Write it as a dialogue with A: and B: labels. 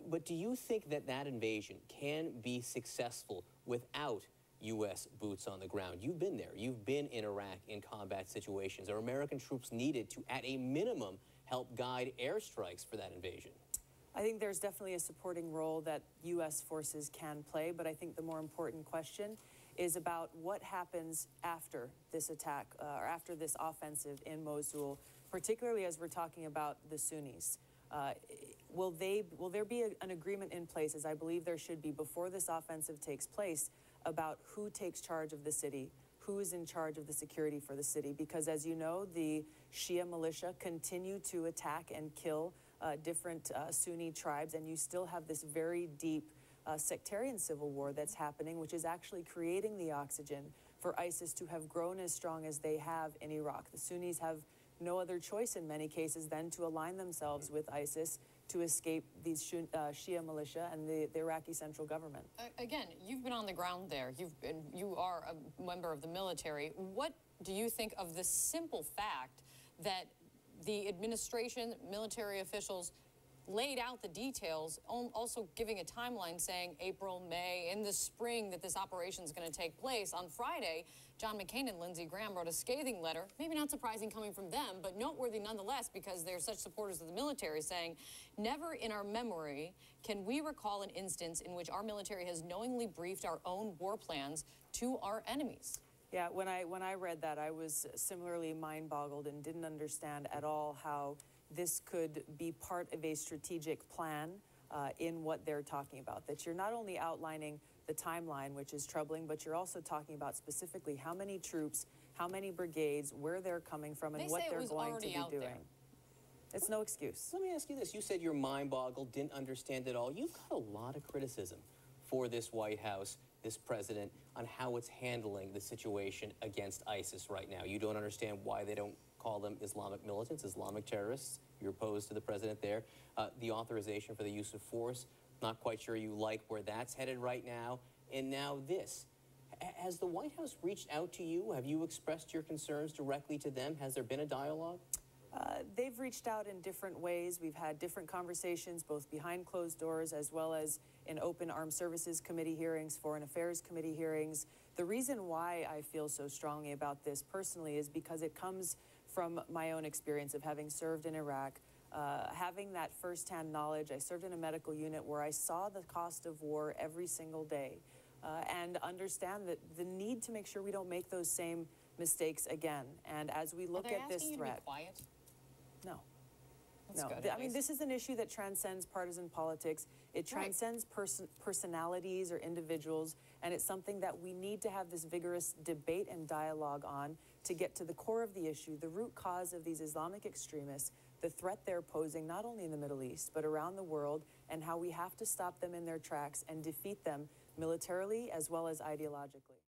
A: But do you think that that invasion can be successful without U.S. boots on the ground? You've been there. You've been in Iraq in combat situations. Are American troops needed to, at a minimum, help guide airstrikes for that invasion?
B: I think there's definitely a supporting role that U.S. forces can play, but I think the more important question is about what happens after this attack or after this offensive in Mosul, particularly as we're talking about the Sunnis. Will there be an agreement in place, as I believe there should be, before this offensive takes place, about who takes charge of the city, who is in charge of the security for the city? Because as you know, the Shia militia continue to attack and kill different Sunni tribes, and you still have this very deep sectarian civil war that's happening, which is actually creating the oxygen for ISIS to have grown as strong as they have in Iraq. The Sunnis have no other choice in many cases than to align themselves with ISIS to escape these Shia militia and the Iraqi central government.
C: Again, you've been on the ground there. You are a member of the military. What do you think of the simple fact that the administration, military officials laid out the details, also giving a timeline saying April, May, in the spring that this operation is going to take place? On Friday, John McCain and Lindsey Graham wrote a scathing letter, maybe not surprising coming from them, but noteworthy nonetheless because they're such supporters of the military, saying, never in our memory can we recall an instance in which our military has knowingly briefed our own war plans to our enemies.
B: Yeah, when I read that, I was similarly mind-boggled and didn't understand at all how this could be part of a strategic plan in what they're talking about. That you're not only outlining the timeline, which is troubling, but you're also talking about specifically how many troops, how many brigades, where they're coming from, and what they're going to be doing. It's no excuse.
A: Let me ask you this. You said you're mind-boggled, didn't understand it all. You've got a lot of criticism for this White House, this president, on how it's handling the situation against ISIS right now. You don't understand why they don't call them Islamic militants, Islamic terrorists. You're opposed to the president there. The authorization for the use of force, not quite sure you like where that's headed right now. And now this. Has the White House reached out to you? Have you expressed your concerns directly to them? Has there been a dialogue?
B: They've reached out in different ways. We've had different conversations, both behind closed doors as well as in open Armed Services Committee hearings, Foreign Affairs Committee hearings. The reason why I feel so strongly about this personally is because it comes from my own experience of having served in Iraq, having that firsthand knowledge. I served in a medical unit where I saw the cost of war every single day and understand that the need to make sure we don't make those same mistakes again. And as we look at this threat...
C: Are they asking you to be quiet?
B: No.
C: That's
B: no,
C: good,
B: I mean, this is an issue that transcends partisan politics. It transcends personalities or individuals, and it's something that we need to have this vigorous debate and dialogue on to get to the core of the issue, the root cause of these Islamic extremists, the threat they're posing not only in the Middle East, but around the world, and how we have to stop them in their tracks and defeat them militarily as well as ideologically.